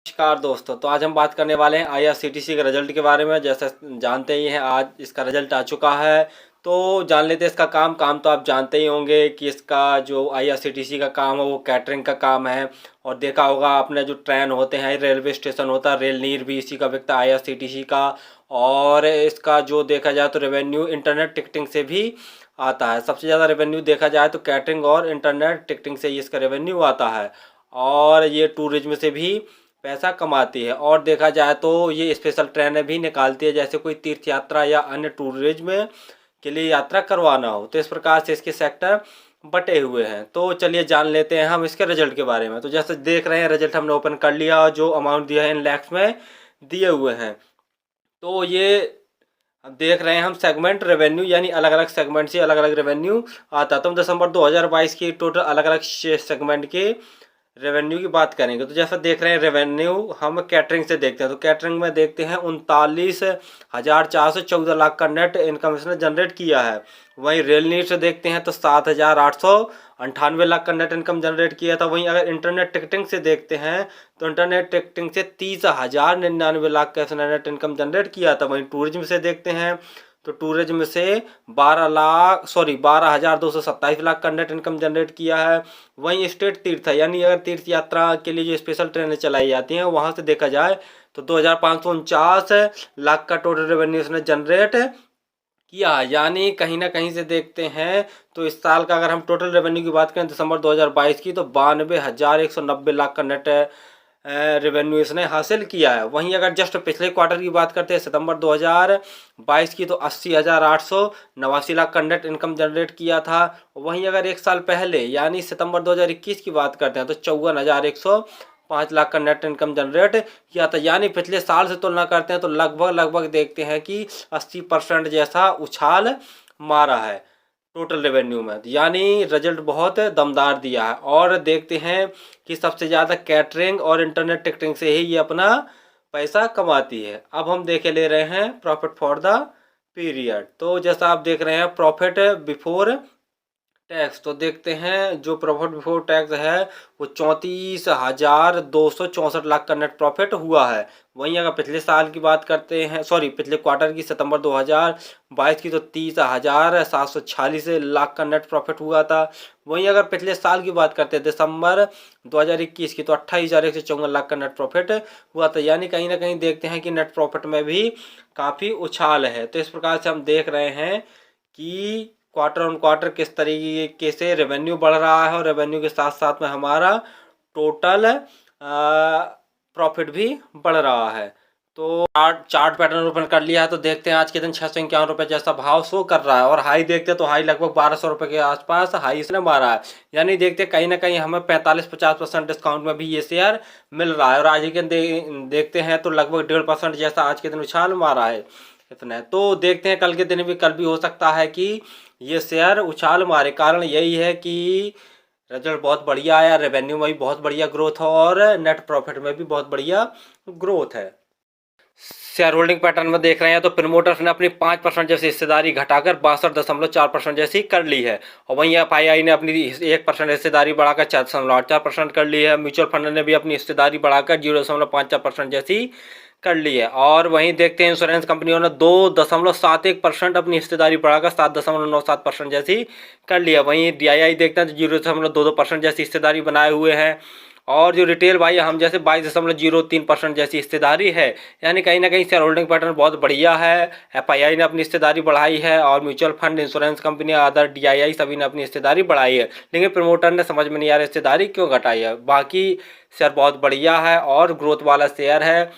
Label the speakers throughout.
Speaker 1: नमस्कार दोस्तों। तो आज हम बात करने वाले हैं आईआरसीटीसी के रिजल्ट के बारे में। जैसे जानते ही हैं, आज इसका रिजल्ट आ चुका है। तो जान लेते हैं इसका काम तो आप जानते ही होंगे कि इसका जो आईआरसीटीसी का काम है वो कैटरिंग का काम है। और देखा होगा आपने, जो ट्रेन होते हैं, रेलवे स्टेशन होता है, रेल नीर भी इसी का बिकता है, आईआरसीटीसी का। और इसका जो देखा जाए तो रेवेन्यू इंटरनेट टिकटिंग से भी आता है। सबसे ज़्यादा रेवेन्यू देखा जाए तो कैटरिंग और इंटरनेट टिकटिंग से ही इसका रेवेन्यू आता है। और ये टूरिज्म से भी पैसा कमाती है। और देखा जाए तो ये स्पेशल ट्रेनें भी निकालती है, जैसे कोई तीर्थ यात्रा या अन्य टूरिज्म के लिए यात्रा करवाना हो। तो इस प्रकार से इसके सेक्टर बटे हुए हैं। तो चलिए जान लेते हैं हम इसके रिजल्ट के बारे में। तो जैसे देख रहे हैं, रिजल्ट हमने ओपन कर लिया और जो अमाउंट दिया है इन लैक्स में दिए हुए हैं। तो ये अब देख रहे हैं हम सेगमेंट रेवेन्यू, यानी अलग अलग सेगमेंट से अलग अलग रेवेन्यू आता है। तो हम दिसंबर 2022 की टोटल अलग अलग सेगमेंट के रेवेन्यू की बात करेंगे। तो जैसा देख रहे हैं, रेवेन्यू हम कैटरिंग से देखते हैं। तो कैटरिंग में देखते हैं 39,414 लाख का नेट इनकम इसने जनरेट किया है। वहीं रेल नीर से देखते हैं तो 7,898 लाख का नेट इनकम जनरेट किया था। वहीं अगर इंटरनेट टिकटिंग से देखते हैं तो इंटरनेट टिकटिंग से 30,099 लाख का इसने नेट इनकम जनरेट किया था। वहीं टूरिज्म से देखते हैं तो टूरिज्म से 12,227 लाख का नेट इनकम जनरेट किया है। वहीं स्टेट तीर्थ है, यानी अगर तीर्थ यात्रा के लिए जो स्पेशल ट्रेनें चलाई जाती हैं वहाँ से देखा जाए तो 2,549 लाख का टोटल रेवेन्यू इसने जनरेट किया है। यानी कहीं ना कहीं से देखते हैं तो इस साल का अगर हम टोटल रेवेन्यू की बात करें दिसंबर 2022 की, तो 92,190 लाख का नेट रेवेन्यू इसने हासिल किया है। वहीं अगर जस्ट पिछले क्वार्टर की बात करते हैं सितंबर 2022 की, तो 80,889 लाख का नेट इनकम जनरेट किया था। वहीं अगर एक साल पहले यानी सितंबर 2021 की बात करते हैं तो 54,105 लाख का नेट इनकम जनरेट किया था। यानी पिछले साल से तुलना करते हैं तो लगभग देखते हैं कि 80% जैसा उछाल मारा है टोटल रेवेन्यू में। यानी रिजल्ट बहुत दमदार दिया है। और देखते हैं कि सबसे ज़्यादा कैटरिंग और इंटरनेट टिकटिंग से ही ये अपना पैसा कमाती है। अब हम देखे ले रहे हैं प्रॉफिट फॉर द पीरियड। तो जैसा आप देख रहे हैं प्रॉफिट बिफोर टैक्स, तो देखते हैं जो प्रॉफिट बिफोर टैक्स है वो 34,264 लाख का नेट प्रॉफिट हुआ है। वहीं अगर पिछले साल की बात करते हैं, पिछले क्वार्टर की सितंबर 2022 की, तो 30,746 लाख का नेट प्रॉफिट हुआ था। वहीं अगर पिछले साल की बात करते हैं दिसंबर 2021 की, तो 28,154 लाख का नेट प्रॉफिट हुआ था। यानी कहीं ना कहीं देखते हैं कि नेट प्रॉफिट में भी काफ़ी उछाल है। तो इस प्रकार से हम देख रहे हैं कि क्वार्टर ऑन क्वार्टर किस तरीके से रेवेन्यू बढ़ रहा है और रेवेन्यू के साथ साथ में हमारा टोटल प्रॉफिट भी बढ़ रहा है। तो चार्ट पैटर्न ओपन कर लिया है। तो देखते हैं आज के दिन 651 रुपये जैसा भाव शो कर रहा है। और हाई देखते हैं तो हाई लगभग 1,200 रुपये के आसपास हाई इसने मारा है। यानी देखते हैं कहीं ना कहीं हमें 45-50% डिस्काउंट में भी ये शेयर मिल रहा है। और आज के देखते हैं तो लगभग 1.5% जैसा आज के दिन उछाल मारा है। इतना है। तो देखते हैं कल के दिन भी, कल भी हो सकता है कि ये शेयर उछाल मारे। कारण यही है कि रिजल्ट बहुत बढ़िया आया, रेवेन्यू में भी बहुत बढ़िया ग्रोथ है और नेट प्रॉफिट में भी बहुत बढ़िया ग्रोथ है। शेयर होल्डिंग पैटर्न में देख रहे हैं तो प्रमोटर्स ने अपनी 5% जैसी हिस्सेदारी घटाकर 62.4% जैसी कर ली है। और वहीं एफआईआई ने अपनी 1% हिस्सेदारी बढ़ाकर 4.84% कर ली है। म्यूचुअल फंड ने भी अपनी हिस्सेदारी बढ़ाकर 0.54% जैसी कर ली है। और वहीं देखते हैं इंश्योरेंस कंपनियों ने 2.71% अपनी हिस्सेदारी बढ़ाकर 7.97% जैसी कर लिया। वहीं डीआईआई देखते हैं तो 0.22% जैसी हिस्सेदारी बनाए हुए हैं। और जो रिटेल भाई हम जैसे 22.03% जैसी हिस्सेदारी है। यानी कहीं ना कहीं शेयर होल्डिंग पैटर्न बहुत बढ़िया है। एफआईआई ने अपनी हिस्सेदारी बढ़ाई है और mutual fund, insurance company, other DII सभी ने अपनी हिस्सेदारी बढ़ाई है। लेकिन प्रमोटर ने समझ में नहीं आ रहा हिस्सेदारी क्यों घटाई है। बाकी शेयर बहुत बढ़िया है और ग्रोथ वाला शेयर है।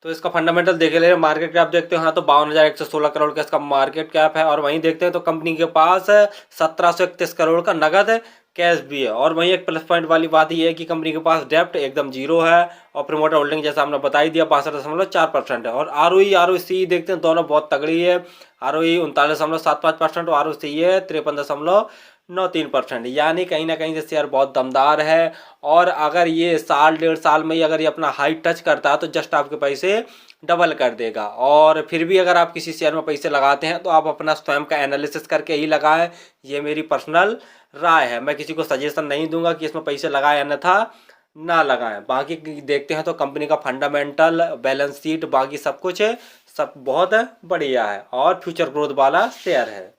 Speaker 1: तो इसका फंडामेंटल देखे ले, मार्केट कैप देखते हो हाँ तो 52,116 करोड़ का इसका मार्केट कैप है। और वहीं देखते हैं तो कंपनी के पास 1,731 करोड़ का नगद कैश भी है। और वहीं एक प्लस पॉइंट वाली बात ये है कि कंपनी के पास डेप्ट एकदम जीरो है। और प्रमोटर होल्डिंग जैसा हमने बता ही दिया 62.4% है। और आरओई देखते हैं दोनों बहुत तगड़ी है। आरओई 39.75% और आरओसी है 53.93%। यानी कहीं ना कहीं से शेयर बहुत दमदार है। और अगर ये साल 1.5 साल में ही अगर ये अपना हाई टच करता है तो जस्ट आपके पैसे डबल कर देगा। और फिर भी अगर आप किसी शेयर में पैसे लगाते हैं तो आप अपना स्वयं का एनालिसिस करके ही लगाएं। ये मेरी पर्सनल राय है, मैं किसी को सजेशन नहीं दूंगा कि इसमें पैसे लगाएं, अन्यथा ना लगाएं। बाकी देखते हैं तो कंपनी का फंडामेंटल, बैलेंस शीट, बाकी सब कुछ सब बहुत बढ़िया है और फ्यूचर ग्रोथ वाला शेयर है।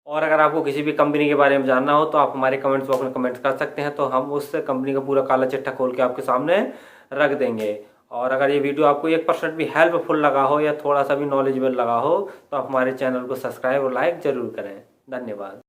Speaker 1: और अगर आपको किसी भी कंपनी के बारे में जानना हो तो आप हमारे कमेंट्स बॉक्स में कमेंट कर सकते हैं, तो हम उस कंपनी का पूरा काला चिट्ठा खोल के आपके सामने रख देंगे। और अगर ये वीडियो आपको 1% भी हेल्पफुल लगा हो या थोड़ा सा भी नॉलेजेबल लगा हो तो आप हमारे चैनल को सब्सक्राइब और लाइक ज़रूर करें। धन्यवाद।